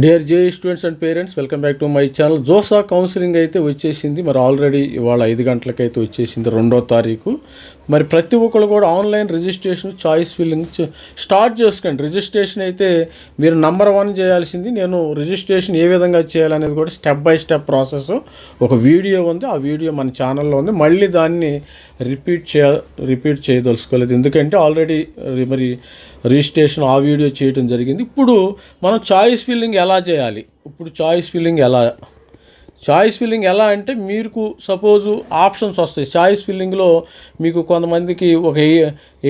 Dear J students and parents, welcome back to my channel. JoSAA counselling అయితే వచ్చేసింది. మరి already ఇవాళ 5 గంటలకైతే వచ్చేసింది, 2వ తారీఖు. మరి ప్రతి ఒక్కరు కూడా online registration, choice filling start చేసుకోండి. రిజిస్ట్రేషన్ అయితే మీరు నంబర్ 1 చేయాల్సింది. నేను రిజిస్ట్రేషన్ ఏ విధంగా చేయాలనేది కూడా స్టెప్ బై స్టెప్ ప్రాసెస్ ఒక వీడియో ఉంది. ఆ వీడియో మన ఛానల్లో ఉంది. మళ్ళీ దాన్ని రిపీట్ చేయదలుచుకోలేదు, ఎందుకంటే ఆల్రెడీ మరి రిజిస్ట్రేషన్ ఆ వీడియో చేయడం జరిగింది. ఇప్పుడు మనం చాయిస్ ఫిల్లింగ్ ఎలా చేయాలి? చాయిస్ ఫిల్లింగ్ ఎలా అంటే, మీకు సపోజు ఆప్షన్స్ వస్తాయి. చాయిస్ ఫిల్లింగ్లో మీకు కొంతమందికి ఒక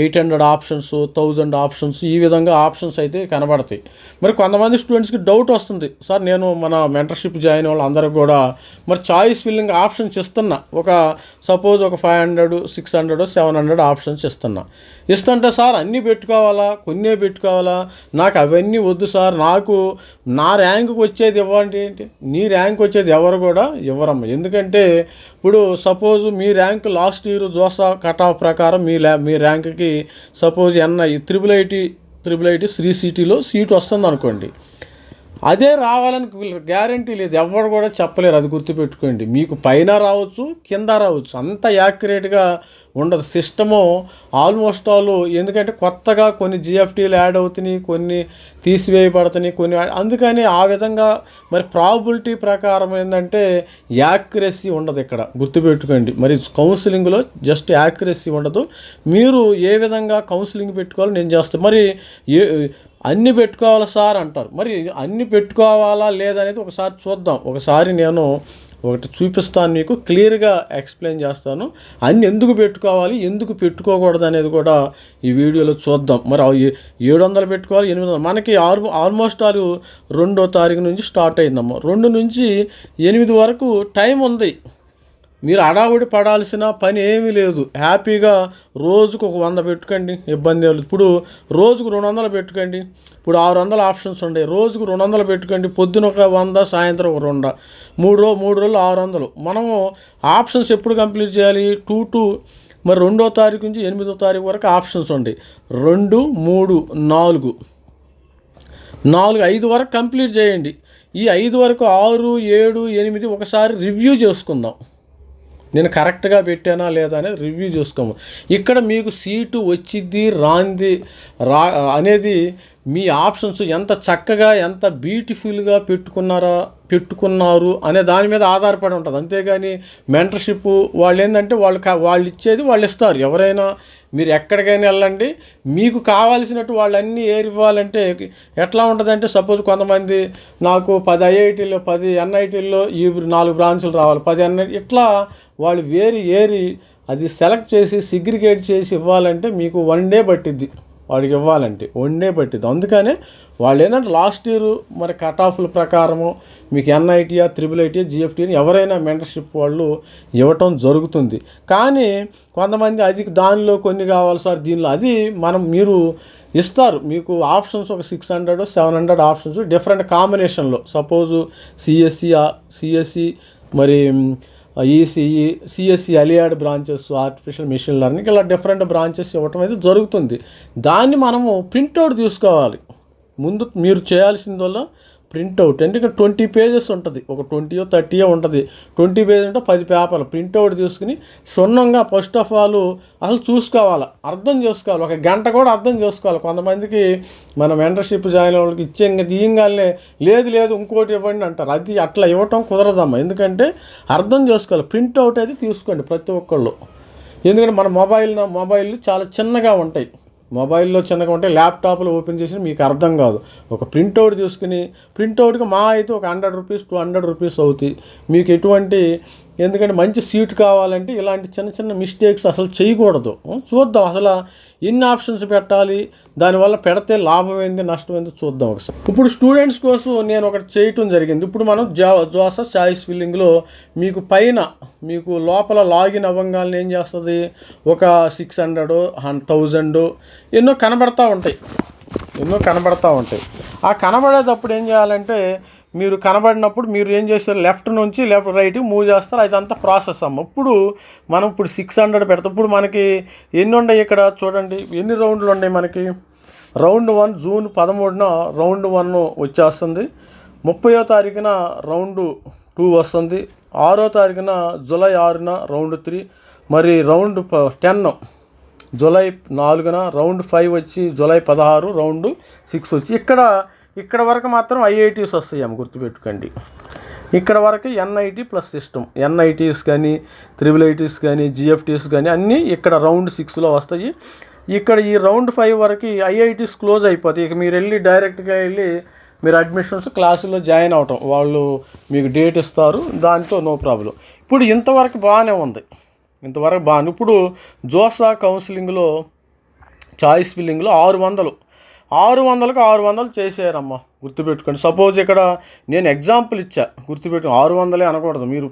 800 ఆప్షన్స్, 1000 ఆప్షన్స్, ఈ విధంగా ఆప్షన్స్ అయితే కనబడతాయి. మరి కొంతమంది స్టూడెంట్స్కి డౌట్ వస్తుంది, సార్ నేను మన మెంటర్షిప్ జాయిన్ వాళ్ళు అందరూ కూడా మరి చాయిస్ ఫిల్లింగ్ ఆప్షన్స్ ఇస్తున్నా, ఒక సపోజ్ ఒక 500, 600, 700 ఆప్షన్స్ ఇస్తుంటే సార్ అన్నీ పెట్టుకోవాలా, కొన్నే పెట్టుకోవాలా, నాకు అవన్నీ వద్దు సార్, నాకు నా ర్యాంకుకి వచ్చేది ఇవ్వండి. ఏంటి నీ ర్యాంక్ వచ్చేది ఎవరు కూడా ఇవ్వరమ్మ. ఎందుకంటే ఇప్పుడు సపోజ్ మీ rank last year JoSAA cut off ప్రకారం మీ ర్యాంక్కి సపోజ్ ట్రిపుల్ ఐటీ శ్రీ సిటీలో సీట్ వస్తుంది అనుకోండి, అదే రావాలని గ్యారంటీ లేదు, ఎవరు కూడా చెప్పలేరు. అది గుర్తుపెట్టుకోండి. మీకు పైన రావచ్చు, కింద రావచ్చు, అంత యాక్యురేట్గా ఉండదు సిస్టము ఆల్మోస్ట్ ఆల్. ఎందుకంటే కొత్తగా కొన్ని జిఎఫ్టీలు యాడ్ అవుతున్నాయి, కొన్ని తీసివేయబడుతున్నాయి, కొన్ని అందుకని ఆ విధంగా మరి ప్రాబిలిటీ ప్రకారం ఏంటంటే యాక్యురసీ ఉండదు. ఇక్కడ గుర్తుపెట్టుకోండి. మరి కౌన్సిలింగ్లో జస్ట్ యాక్యురసీ ఉండదు. మీరు ఏ విధంగా కౌన్సిలింగ్ పెట్టుకోవాలో నేను చేస్తాను. మరి అన్నీ పెట్టుకోవాలా సార్ అంటారు. మరి అన్నీ పెట్టుకోవాలా లేదనేది ఒకసారి చూద్దాం. ఒకసారి నేను ఒకటి చూపిస్తాను, మీకు క్లియర్గా ఎక్స్ప్లెయిన్ చేస్తాను. అన్నీ ఎందుకు పెట్టుకోవాలి, ఎందుకు పెట్టుకోకూడదు అనేది కూడా ఈ వీడియోలో చూద్దాం. మరి 700 పెట్టుకోవాలి, 800. మనకి ఆల్మోస్ట్ 2వ తారీఖు నుంచి స్టార్ట్ అయిందమ్మా. 2 నుంచి 8 వరకు టైం ఉంది. మీరు అడావుడి పడాల్సిన పని ఏమీ లేదు. హ్యాపీగా రోజుకు ఒక 100 పెట్టుకోండి, ఇబ్బంది లేదు. ఇప్పుడు రోజుకు 200 పెట్టుకోండి. ఇప్పుడు 600 ఆప్షన్స్ ఉన్నాయి, రోజుకు 200 పెట్టుకోండి. పొద్దున ఒక 100, సాయంత్రం ఒక 200, 3 రోజులు 600. మనము ఆప్షన్స్ ఎప్పుడు కంప్లీట్ చేయాలి? 2 మరి 2వ తారీఖు నుంచి 8వ తారీఖు వరకు ఆప్షన్స్ ఉన్నాయి. 2, 3, 4, 5 వరకు కంప్లీట్ చేయండి. ఈ 5 వరకు 6, 7, 8 ఒకసారి రివ్యూ చేసుకుందాం. నేను కరెక్ట్గా పెట్టానా లేదా అనేది రివ్యూ చేసుకోము. ఇక్కడ మీకు సీటు వచ్చింది రాంది అనేది మీ ఆప్షన్స్ ఎంత చక్కగా, ఎంత బ్యూటిఫుల్గా పెట్టుకున్నారు అనే దాని మీద ఆధారపడి ఉంటుంది. అంతేగాని మెంటర్షిప్ వాళ్ళు ఏంటంటే వాళ్ళు ఇచ్చేది వాళ్ళు ఇస్తారు. ఎవరైనా మీరు ఎక్కడికైనా వెళ్ళండి, మీకు కావాల్సినట్టు వాళ్ళన్నీ ఇవ్వాలంటే ఎట్లా ఉంటుందంటే, సపోజ్ కొంతమంది నాకు 10 ఐఐటీల్లో 10 ఎన్ఐటీల్లో ఈ 4 బ్రాంచులు రావాలి, 10 ఎన్ఐటీ ఇట్లా వాళ్ళు ఏరి అది సెలెక్ట్ చేసి సిగ్రిగేట్ చేసి ఇవ్వాలంటే మీకు 1 డే పట్టిద్ది. వాడికి ఇవ్వాలంటే 1 డే పట్టిద్ది. అందుకనే వాళ్ళు ఏంటంటే లాస్ట్ ఇయర్ మరి కట్ ఆఫ్ల ప్రకారము మీకు ఎన్ఐటీయా, ట్రిపుల్ ఐటీయా, జిఎఫ్టీని ఎవరైనా మెంటర్షిప్ వాళ్ళు ఇవ్వటం జరుగుతుంది. కానీ కొంతమంది దానిలో కొన్ని కావాలి సార్, దీనిలో అది మీరు ఇస్తారు. మీకు ఆప్షన్స్ ఒక 600, 700 ఆప్షన్స్ డిఫరెంట్ కాంబినేషన్లో. సపోజు సిఎస్సి మరి ECE, CSE allied branches, artificial machine learning, ఇలా డిఫరెంట్ బ్రాంచెస్ ఇవ్వటం అయితే జరుగుతుంది. దాన్ని మనము ప్రింట్అవుట్ తీసుకోవాలి. ముందు మీరు చేయాల్సిందల్లా ప్రింట్అవుట్. ఎందుకంటే 20 పేజెస్ ఉంటుంది, ఒక 20 30 ఉంటుంది. 20 పేజెస్ అంటే 10 పేపర్లు ప్రింట్అవుట్ తీసుకుని క్షుణ్ణంగా ఫస్ట్ ఆఫ్ ఆల్ అసలు చూసుకోవాలి, అర్థం చేసుకోవాలి. 1 గంట కూడా అర్థం చేసుకోవాలి. కొంతమందికి మన మెంటర్షిప్ జాయిన్ వాళ్ళకి తీయంగానే లేదు ఇంకోటి ఇవ్వండి అంటారు. అది అట్లా ఇవ్వటం కుదరదమ్మా. ఎందుకంటే అర్థం చేసుకోవాలి. ప్రింట్అవుట్ అయితే తీసుకోండి ప్రతి ఒక్కళ్ళు. ఎందుకంటే మన మొబైల్ చాలా చిన్నగా ఉంటాయి. మొబైల్లో చిన్నగా ఉంటే ల్యాప్టాప్లో ఓపెన్ చేసి మీకు అర్థం కాదు. ఒక ప్రింట్అవుట్ తీసుకుని ప్రింట్అవుట్కి అయితే ఒక 100 రూపీస్, 200 రూపీస్ అవుతాయి మీకు. ఎందుకంటే మంచి సీట్ కావాలంటే ఇలాంటి చిన్న మిస్టేక్స్ అసలు చేయకూడదు. చూద్దాం అసలు ఎన్ని ఆప్షన్స్ పెట్టాలి, దానివల్ల పెడితే లాభం ఏంది, నష్టం ఏంది చూద్దాం ఒకసారి. ఇప్పుడు స్టూడెంట్స్ కోసం నేను ఒకటి చేయటం జరిగింది. ఇప్పుడు మనం జోసా చాయిస్ ఫిల్లింగ్లో మీకు లోపల లాగిన్ అవ్వగానే ఏం చేస్తుంది, ఒక 600, 1000 ఎన్నో కనబడతా ఉంటాయి. ఆ కనబడేటప్పుడు ఏం చేయాలంటే, మీరు కనబడినప్పుడు మీరు ఏం చేస్తారు, లెఫ్ట్ రైట్ మూవ్ చేస్తారు. అదంతా ప్రాసెస్ అమ్మ. ఇప్పుడు 600 పెడతాం. ఇప్పుడు మనకి ఎన్ని ఉన్నాయి ఇక్కడ చూడండి, ఎన్ని రౌండ్లు ఉన్నాయి మనకి. రౌండ్ 1 జూన్ 13న రౌండ్ 1 వచ్చేస్తుంది. 30వ తారీఖున రౌండ్ 2 వస్తుంది. 6వ తారీఖున జూలై 6న రౌండ్ 3, మరి రౌండ్ 10 జూలై 4న, రౌండ్ 5 వచ్చి జూలై 16, రౌండ్ 6 వచ్చి ఇక్కడ వరకు మాత్రం ఐఐటీస్ వస్తాయి గుర్తుపెట్టుకోండి. ఇక్కడ వరకు ఎన్ఐటీ ప్లస్ సిస్టమ్, ఎన్ఐటీస్ కానీ IIITs కానీ GFTs కానీ అన్నీ ఇక్కడ రౌండ్ 6లో వస్తాయి. ఇక్కడ ఈ రౌండ్ 5 వరకు ఐఐటీస్ క్లోజ్ అయిపోతాయి. ఇక మీరు డైరెక్ట్గా వెళ్ళి మీరు అడ్మిషన్స్ క్లాసులో జాయిన్ అవటం, వాళ్ళు మీకు డేట్ ఇస్తారు, దాంతో నో ప్రాబ్లం. ఇప్పుడు ఇంతవరకు బాగానే ఉంది, ఇప్పుడు జోసా కౌన్సిలింగ్లో చాయిస్ ఫిల్లింగ్లో 600కు 600 చేసేయారమ్మా గుర్తుపెట్టుకోండి. సపోజ్ ఇక్కడ నేను ఎగ్జాంపుల్ ఇచ్చా, గుర్తుపెట్టుకుని 600 అనకూడదు. మీరు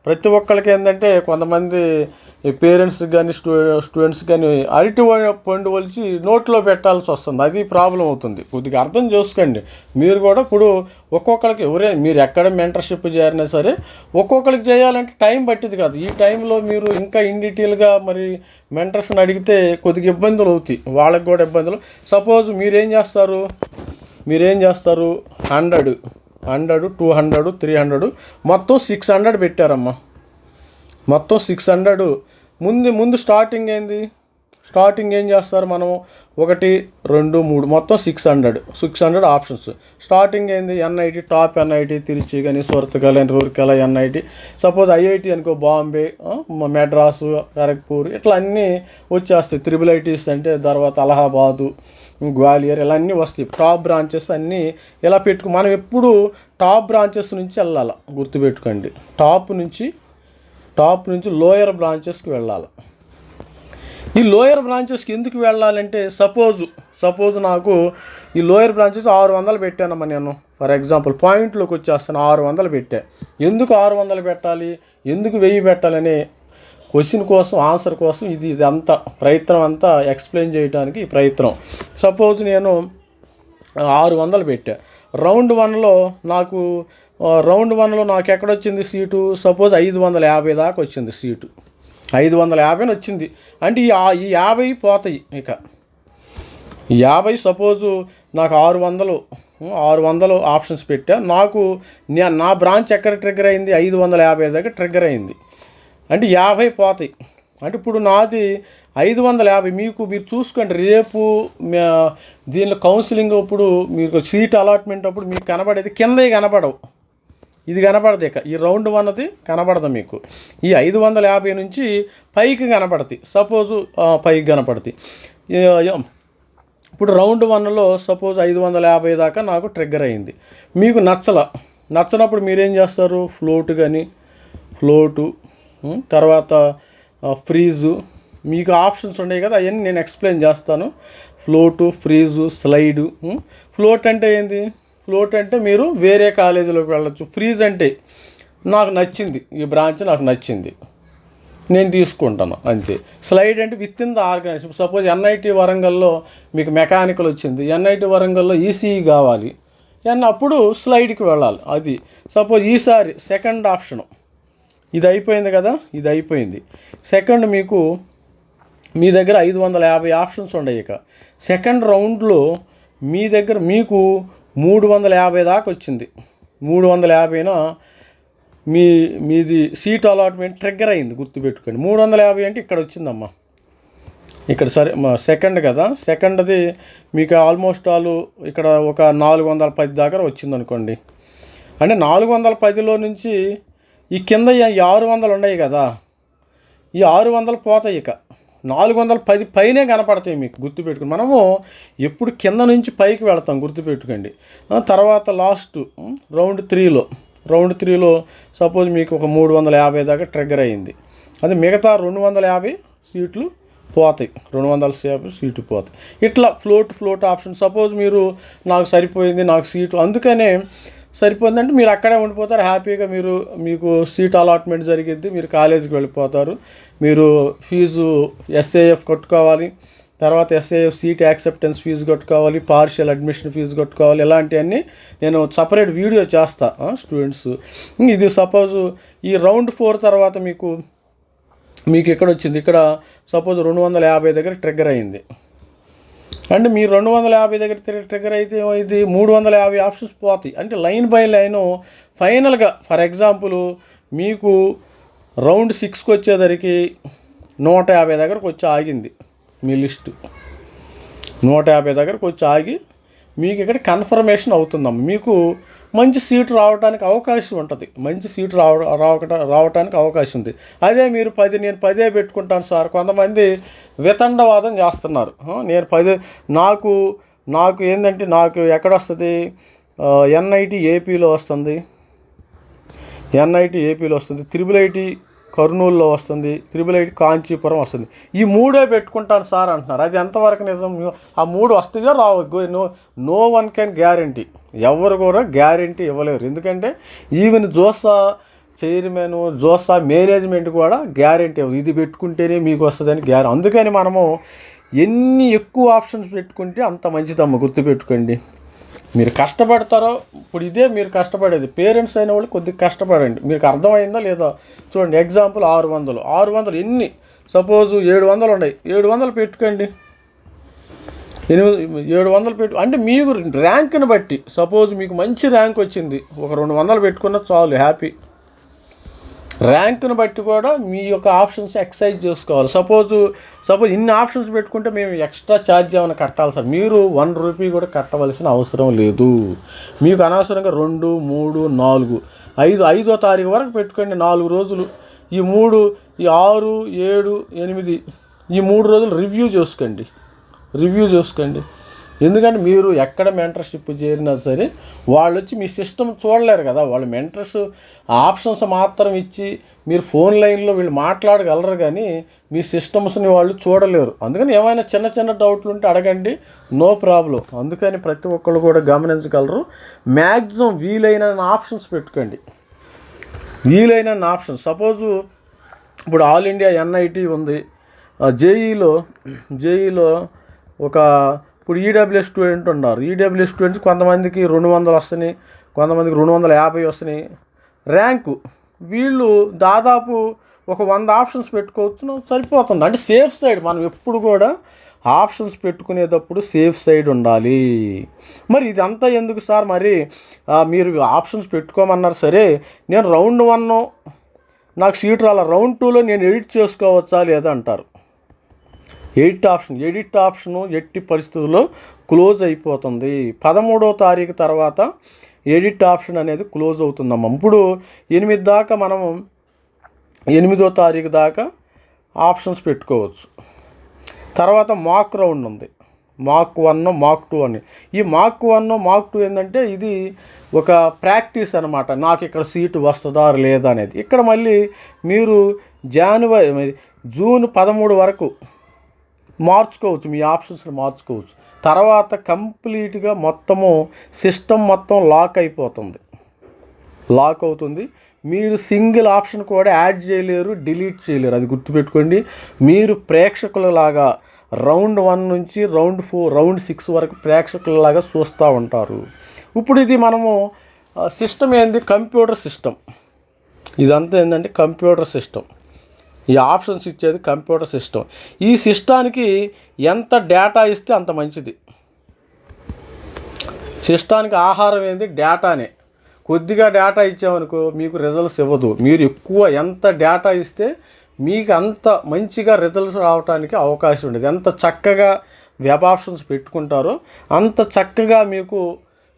ప్రతి ఒక్కరికి ఏంటంటే కొంతమంది పేరెంట్స్కి కానీ స్టూడెంట్స్ కానీ అరటి పండు వలిచి నోట్లో పెట్టాల్సి వస్తుంది, అది ప్రాబ్లం అవుతుంది. కొద్దిగా అర్థం చేసుకోండి. మీరు కూడా ఇప్పుడు ఒక్కొక్కరికి మీరు ఎక్కడ మెంటర్షిప్ చేరినా సరే ఒక్కొక్కరికి చేయాలంటే టైం పట్టింది కాదు. ఈ టైంలో మీరు ఇంకా ఇన్ డీటెయిల్గా మరి మెంటర్స్ని అడిగితే కొద్దిగా ఇబ్బందులు అవుతాయి, వాళ్ళకి కూడా ఇబ్బందులు. సపోజ్ మీరేం చేస్తారు 100, 200, 300 మొత్తం 600 పెట్టారమ్మా. మొత్తం 600 ముందు స్టార్టింగ్ ఏం చేస్తారు మనం 1, 2, 3 మొత్తం 600 options. Starting NIT, top NIT Tiruchi కానీ, Surathkal, Rourkela NIT. Suppose IIT అనుకో బాంబే, మెడ్రాసు, ఖరగ్పూర్, ఇట్లా అన్నీ వచ్చేస్తాయి. IIITs అంటే తర్వాత అలహాబాదు, గ్వాలియర్, ఇలా అన్నీ వస్తాయి. టాప్ బ్రాంచెస్ అన్నీ ఇలా మనం ఎప్పుడు టాప్ బ్రాంచెస్ నుంచి వెళ్ళాలి గుర్తుపెట్టుకోండి. టాప్ నుంచి లోయర్ బ్రాంచెస్కి వెళ్ళాలి. ఈ లోయర్ బ్రాంచెస్కి ఎందుకు వెళ్ళాలంటే సపోజ్ నాకు ఈ లోయర్ బ్రాంచెస్ 600 పెట్టానమ్మా నేను. ఫర్ ఎగ్జాంపుల్ పాయింట్లోకి వచ్చేస్తాను, 600 పెట్టా. ఎందుకు 600 పెట్టాలి, ఎందుకు 1000 పెట్టాలనే క్వశ్చన్ కోసం, ఆన్సర్ కోసం ఇదంతా ప్రయత్నం అంతా ఎక్స్ప్లెయిన్ చేయడానికి ఈ ప్రయత్నం. సపోజ్ నేను 600 పెట్టా. రౌండ్ 1లో నాకు ఎక్కడొచ్చింది సీటు, సపోజ్ 550 దాకా వచ్చింది సీటు. 550 వచ్చింది అంటే ఈ 50 పోతాయి. ఇక 50 సపోజు నాకు 600 ఆప్షన్స్ పెట్టా. నా బ్రాంచ్ ఎక్కడ ట్రిగ్గర్ అయింది, 550 దగ్గర ట్రిగ్గర్ అయింది అంటే 50 పోతాయి. అంటే ఇప్పుడు నాది 550. మీరు చూసుకోండి, రేపు దీనిలో కౌన్సిలింగ్ అప్పుడు మీకు సీట్ అలాట్మెంట్ అప్పుడు మీకు కనబడేది కిందవి కనపడవు, ఇది కనపడదు. ఇక ఈ రౌండ్ 1 కనపడదు మీకు. ఈ 550 నుంచి పైకి కనపడతాయి. సపోజు పైకి కనపడతాయి. ఇప్పుడు రౌండ్ 1లో సపోజ్ 550 దాకా నాకు ట్రిగ్గర్ అయింది. మీకు నచ్చనప్పుడు మీరేం చేస్తారు, ఫ్లోటు తర్వాత ఫ్రీజు, మీకు ఆప్షన్స్ ఉన్నాయి కదా, అవన్నీ నేను ఎక్స్ప్లెయిన్ చేస్తాను. Float, freeze, slide. ఫ్లోట్ అంటే ఏంది, ఫ్లోట్ అంటే మీరు వేరే కాలేజీలోకి వెళ్ళచ్చు. ఫ్రీజ్ అంటే నాకు నచ్చింది, ఈ బ్రాంచ్ నాకు నచ్చింది, నేను తీసుకుంటాను అంతే. స్లైడ్ అంటే within the organisation. Suppose NIT వరంగల్లో మీకు మెకానికల్ వచ్చింది, ఎన్ఐటి వరంగల్లో ఈసీఈ కావాలి అప్పుడు స్లైడ్కి వెళ్ళాలి. అది సపోజ్ ఈసారి సెకండ్ ఆప్షను ఇది అయిపోయింది కదా, ఇది అయిపోయింది. సెకండ్ మీ దగ్గర 550 ఆప్షన్స్ ఉన్నాయి. ఇక సెకండ్ రౌండ్లో మీకు 350 దాకా వచ్చింది. 350న మీది సీట్ అలాట్మెంట్ ట్రిగ్గర్ అయింది గుర్తుపెట్టుకోండి. 350 అంటే ఇక్కడ వచ్చిందమ్మా, ఇక్కడ సరే సెకండ్ కదా, సెకండ్ది మీకు ఆల్మోస్ట్ ఇక్కడ ఒక 410 దాకా వచ్చిందనుకోండి. అంటే 410లో నుంచి ఈ కింద 600 ఉన్నాయి కదా, ఈ 600 పోతాయి. ఇక 410 పైనే కనపడతాయి మీకు గుర్తుపెట్టుకోండి. మనము ఎప్పుడు కింద నుంచి పైకి వెళతాం గుర్తుపెట్టుకోండి. తర్వాత లాస్ట్ రౌండ్ 3లో సపోజ్ మీకు ఒక 350 దాకా ట్రిగ్గర్ అయ్యింది. అది మిగతా 250 సీట్లు పోతాయి, 250 సీట్లు పోతాయి. ఇట్లా ఫ్లోట్ ఆప్షన్. సపోజ్ నాకు సరిపోయింది, నాకు సీటు అందుకనే సరిపోయిందంటే మీరు అక్కడే ఉండిపోతారు హ్యాపీగా. మీకు సీట్ అలాట్మెంట్ జరిగిద్ది, మీరు కాలేజీకి వెళ్ళిపోతారు. మీరు ఫీజు SAF కట్టుకోవాలి, తర్వాత SAF సీట్ యాక్సెప్టెన్స్ ఫీజు కట్టుకోవాలి, పార్షియల్ అడ్మిషన్ ఫీజు కట్టుకోవాలి. ఇలాంటివన్నీ నేను సపరేట్ వీడియో చేస్తా స్టూడెంట్స్. ఇది సపోజ్ ఈ రౌండ్ 4 తర్వాత మీకు ఎక్కడ వచ్చింది, ఇక్కడ సపోజ్ 250 దగ్గర ట్రిగ్గర్ అయింది. అంటే మీరు 250 దగ్గర ట్రిగ్గర్ అయితే ఇది 350 ఆప్షన్స్ పోతాయి. అంటే లైన్ బై లైను ఫైనల్గా ఫర్ ఎగ్జాంపుల్ మీకు రౌండ్ 6కి వచ్చేసరికి 150 దగ్గరకు వచ్చి ఆగింది మీ లిస్టు. 150 దగ్గరకు వచ్చి ఆగి మీకు ఇక్కడ కన్ఫర్మేషన్ అవుతుందమ్మ. మీకు మంచి సీటు రావడానికి అవకాశం ఉంటుంది. మంచి సీటు రావడానికి అవకాశం ఉంది. అదే మీరు నేను 10 పెట్టుకుంటాను సార్, కొంతమంది వితండవాదం చేస్తున్నారు. నేను 10 నాకు ఏంటంటే నాకు ఎక్కడొస్తుంది, ఎన్ఐటి ఏపీలో వస్తుంది, త్రిబుల్ ఐటీ కర్నూలులో వస్తుంది, త్రిబుల్ ఐటీ కాంచీపురం వస్తుంది. ఈ 3 పెట్టుకుంటాను సార్ అంటున్నారు. అది ఎంతవరకు నిజం? ఆ 3 వస్తుందో రావు. No one can guarantee. ఎవరు కూడా గ్యారంటీ ఇవ్వలేరు. ఎందుకంటే even JoSAA chairman, JoSAA management కూడా గ్యారంటీ ఇవ్వదు. ఇది పెట్టుకుంటేనే మీకు వస్తుందని గ్యారంటీ. అందుకని మనము ఎన్ని ఎక్కువ ఆప్షన్స్ పెట్టుకుంటే అంత మంచిదమ్మ. గుర్తుపెట్టుకోండి. మీరు కష్టపడతారో, ఇప్పుడు ఇదే మీరు కష్టపడేది. పేరెంట్స్ అయిన వాళ్ళు కొద్దిగా కష్టపడండి. మీకు అర్థమైందా లేదా చూడండి. ఎగ్జాంపుల్ 600 ఎన్ని, సపోజ్ 700 ఉన్నాయి, 700 పెట్టుకోండి. 700 అంటే మీకు ర్యాంక్ని బట్టి, సపోజ్ మీకు మంచి ర్యాంక్ వచ్చింది, ఒక 200 పెట్టుకున్నా చాలు, హ్యాపీ. ర్యాంక్ను బట్టి కూడా మీ యొక్క ఆప్షన్స్ ఎక్సైజ్ చేసుకోవాలి. సపోజ్ ఇన్ని ఆప్షన్స్ పెట్టుకుంటే మేము ఎక్స్ట్రా ఛార్జ్ ఏమైనా కట్టాలి సార్. మీరు 1 రూపీ కూడా కట్టవలసిన అవసరం లేదు. మీకు అనవసరంగా 2, 3, 4, 5వ తారీఖు వరకు పెట్టుకోండి. 4 రోజులు. ఈ 3, ఈ 6, 7, 8 ఈ 3 రోజులు రివ్యూ చేసుకోండి. ఎందుకంటే మీరు ఎక్కడ మెంటర్షిప్ చేరినా సరే వాళ్ళు వచ్చి మీ సిస్టమ్ చూడలేరు కదా. వాళ్ళు మెంటర్స్ ఆప్షన్స్ మాత్రం ఇచ్చి మీరు ఫోన్ లైన్లో వీళ్ళు మాట్లాడగలరు, కానీ మీ సిస్టమ్స్ని వాళ్ళు చూడలేరు. అందుకని ఏమైనా చిన్న డౌట్లు ఉంటే అడగండి, నో ప్రాబ్లం. అందుకని ప్రతి ఒక్కళ్ళు కూడా గమనించగలరు. మ్యాక్సిమం వీలైన ఆప్షన్స్ పెట్టుకోండి. సపోజు ఇప్పుడు ఆల్ ఇండియా ఎన్ఐటి ఉంది, జేఈలో ఇప్పుడు ఈడబ్ల్యూఎస్ స్టూడెంట్ ఉన్నారు. ఈడబ్ల్యూఎస్ స్టూడెంట్స్ కొంతమందికి 200 వస్తున్నాయి, కొంతమందికి 250 వస్తున్నాయి ర్యాంకు. వీళ్ళు దాదాపు ఒక 100 ఆప్షన్స్ పెట్టుకోవచ్చు, సరిపోతుంది. అంటే సేఫ్ సైడ్. మనం ఎప్పుడు కూడా ఆప్షన్స్ పెట్టుకునేటప్పుడు సేఫ్ సైడ్ ఉండాలి. మరి ఇదంతా ఎందుకు సార్? మరి మీరు ఆప్షన్స్ పెట్టుకోమన్నారు సరే, నేను రౌండ్ 1 నాకు సీట్ రాల, రౌండ్ 2లో నేను ఎడిట్ చేసుకోవచ్చా లేదా అంటారు. ఎడిట్ ఆప్షను ఎట్టి పరిస్థితుల్లో క్లోజ్ అయిపోతుంది. 13వ తారీఖు తర్వాత ఎడిట్ ఆప్షన్ అనేది క్లోజ్ అవుతుందమ్మా. ఇప్పుడు 8 దాకా మనము 8వ తారీఖు దాకా ఆప్షన్స్ పెట్టుకోవచ్చు. తర్వాత మాక్ రౌండ్ ఉంది, మాక్ 1, మాక్ 2 అని. ఈ మాక్ 1, మాక్ 2 ఏంటంటే ఇది ఒక ప్రాక్టీస్ అనమాట. నాకు ఇక్కడ సీటు వస్తుందా లేదా అనేది. ఇక్కడ మళ్ళీ మీరు జూన్ 13 వరకు మార్చుకోవచ్చు, మీ ఆప్షన్స్ని మార్చుకోవచ్చు. తర్వాత కంప్లీట్గా సిస్టమ్ మొత్తం లాక్ అవుతుంది. మీరు సింగిల్ ఆప్షన్ కూడా యాడ్ చేయలేరు, డిలీట్ చేయలేరు. అది గుర్తుపెట్టుకోండి. మీరు ప్రేక్షకులలాగా రౌండ్ 1 నుంచి రౌండ్ 4, రౌండ్ 6 వరకు ప్రేక్షకులలాగా చూస్తూ ఉంటారు. ఇప్పుడు ఇది మనము సిస్టమ్ ఏంది? Computer system. ఇదంతా ఏంటంటే కంప్యూటర్ సిస్టమ్. ఈ ఆప్షన్స్ ఇచ్చేది కంప్యూటర్ సిస్టమ్. ఈ సిస్టానికి ఎంత డేటా ఇస్తే అంత మంచిది. సిస్టానికి ఆహారం ఏంది? డేటానే. కొద్దిగా డేటా ఇచ్చామనుకో మీకు రిజల్ట్స్ ఇవ్వదు. మీరు ఎంత డేటా ఇస్తే మీకు అంత మంచిగా రిజల్ట్స్ రావడానికి అవకాశం ఉండదు. ఎంత చక్కగా వెబ్ ఆప్షన్స్ పెట్టుకుంటారో అంత చక్కగా మీకు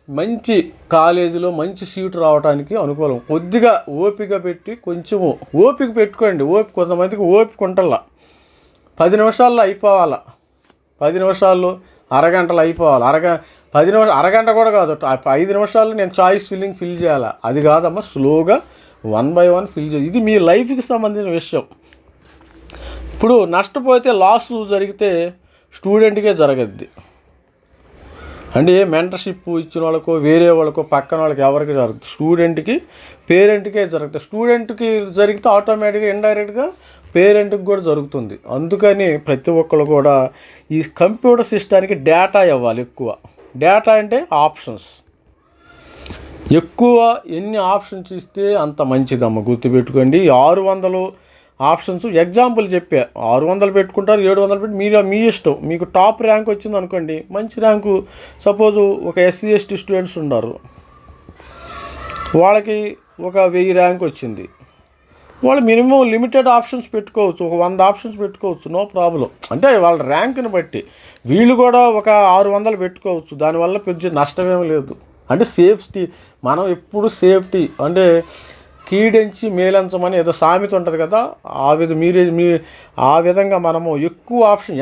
మంచి కాలేజీలో మంచి సీటు రావడానికి అనుకూలం. కొద్దిగా ఓపిక పెట్టి కొంచెము ఓపిక పెట్టుకోండి. కొంతమందికి ఓపిక ఉంటల్లా. 10 నిమిషాల్లో అయిపోవాలా, 10 నిమిషాల్లో అరగంటలో అయిపోవాలి. అరగంట కూడా కాదు, 5 నిమిషాల్లో నేను చాయిస్ ఫిల్ చేయాలా, అది కాదమ్మా. స్లోగా 1 by 1 ఫిల్ చేయాలి. ఇది మీ లైఫ్కి సంబంధించిన విషయం. ఇప్పుడు నష్టపోతే లాస్ జరిగితే స్టూడెంట్కే జరగద్ది. అంటే మెంటర్షిప్ ఇచ్చిన వాళ్ళకో వేరే వాళ్ళకో పక్కన వాళ్ళకి ఎవరికి జరుగుతుంది? స్టూడెంట్కి, పేరెంట్కే జరుగుతుంది. స్టూడెంట్కి జరిగితే ఆటోమేటిక్గా ఇండైరెక్ట్గా పేరెంట్కి కూడా జరుగుతుంది. అందుకని ప్రతి ఒక్కరు కూడా ఈ కంప్యూటర్ సిస్టానికి డేటా ఇవ్వాలి. ఎక్కువ డేటా అంటే ఆప్షన్స్. ఎన్ని ఆప్షన్స్ ఇస్తే అంత మంచిదమ్మ. గుర్తుపెట్టుకోండి. 600 ఆప్షన్స్ ఎగ్జాంపుల్ చెప్పా. 600 పెట్టుకుంటారు, 700 పెట్టి మీరు మీ ఇష్టం. మీకు టాప్ ర్యాంక్ వచ్చింది అనుకోండి, మంచి ర్యాంకు, సపోజు ఒక ఎస్సీ ఎస్టీ స్టూడెంట్స్ ఉన్నారు, వాళ్ళకి ఒక 1000 ర్యాంక్ వచ్చింది, వాళ్ళు మినిమం లిమిటెడ్ ఆప్షన్స్ పెట్టుకోవచ్చు, ఒక 100 ఆప్షన్స్ పెట్టుకోవచ్చు, నో ప్రాబ్లం. అంటే వాళ్ళ ర్యాంక్ని బట్టి వీళ్ళు కూడా ఒక 600 పెట్టుకోవచ్చు, దానివల్ల పెద్ద నష్టమేం లేదు. అంటే సేఫ్టీ, మనం ఎప్పుడు సేఫ్టీ అంటే కీడించి మేలంచమని ఏదో సామెత ఉంటుంది కదా, ఆ విధంగా మనము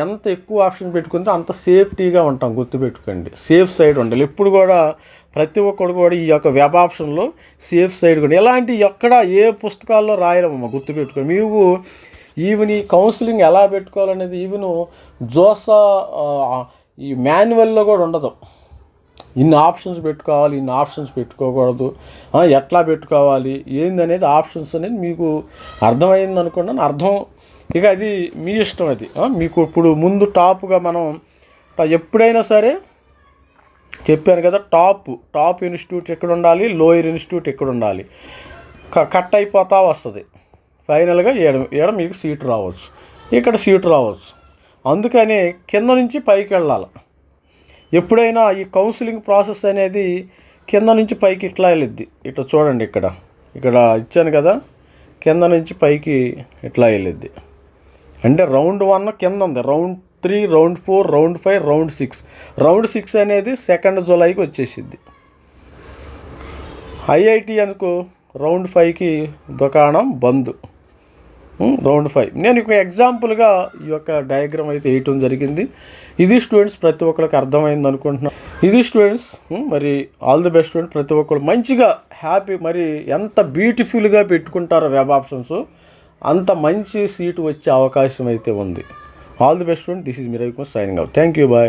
ఎంత ఎక్కువ ఆప్షన్ పెట్టుకుంటే అంత సేఫ్టీగా ఉంటాం. గుర్తుపెట్టుకోండి, సేఫ్ సైడ్ ఉండాలి ఎప్పుడు కూడా. ప్రతి ఒక్కరు కూడా ఈ యొక్క వెబ్ ఆప్షన్లో సేఫ్ సైడ్ కూడా ఎలాంటి ఎక్కడ ఏ పుస్తకాల్లో రాయలేమమ్మా, గుర్తుపెట్టుకోండి. మీకు ఈవెన్ ఈ కౌన్సిలింగ్ ఎలా పెట్టుకోవాలనేది ఈవెన్ జోసా ఈ మాన్యువల్లో కూడా ఉండదు. ఇన్ని ఆప్షన్స్ పెట్టుకోవాలి, ఇన్ని ఆప్షన్స్ పెట్టుకోకూడదు, ఎట్లా పెట్టుకోవాలి ఏందనేది ఆప్షన్స్ అనేది మీకు అర్థమైంది అనుకున్నాను. ఇక అది మీ ఇష్టం. అది మీకు ఇప్పుడు ముందు టాప్గా మనం ఎప్పుడైనా సరే చెప్పాను కదా, టాప్ ఇన్స్టిట్యూట్ ఎక్కడ ఉండాలి, లోయర్ ఇన్స్టిట్యూట్ ఎక్కడ ఉండాలి, కట్ అయిపోతా వస్తుంది. ఫైనల్గా ఏడ మీకు సీటు రావచ్చు, ఇక్కడ సీటు రావచ్చు. అందుకని కింద నుంచి పైకి వెళ్ళాలి. ఎప్పుడైనా ఈ కౌన్సిలింగ్ ప్రాసెస్ అనేది కింద నుంచి పైకి ఇట్లా వెళ్ళిద్ది. ఇట్లా చూడండి, ఇక్కడ ఇచ్చాను కదా, కింద నుంచి పైకి ఇట్లా వెళ్ళిద్ది. అంటే రౌండ్ 1 కింద ఉంది, round 3, round 4, round 5, round 6. Round 6 అనేది 2 జూలైకి వచ్చేసిద్ది. ఐఐటి అనుకో రౌండ్ 5కి దుకాణం బంద్. రౌండ్ 5 నేను ఒక ఎగ్జాంపుల్గా ఈ యొక్క డయాగ్రామ్ అయితే వేయటం జరిగింది. ఇది స్టూడెంట్స్ ప్రతి ఒక్కరికి అర్థమైంది అనుకుంటున్నాను. ఇది స్టూడెంట్స్ మరి ఆల్ ది బెస్ట్ స్టూడెంట్స్. ప్రతి ఒక్కరు మంచిగా హ్యాపీ, మరి ఎంత బ్యూటిఫుల్గా పెట్టుకుంటారో వెబ్ ఆప్షన్స్, అంత మంచి సీటు వచ్చే అవకాశం అయితే ఉంది. All the best student. This is me Ravikumar signing out. Thank you, bye.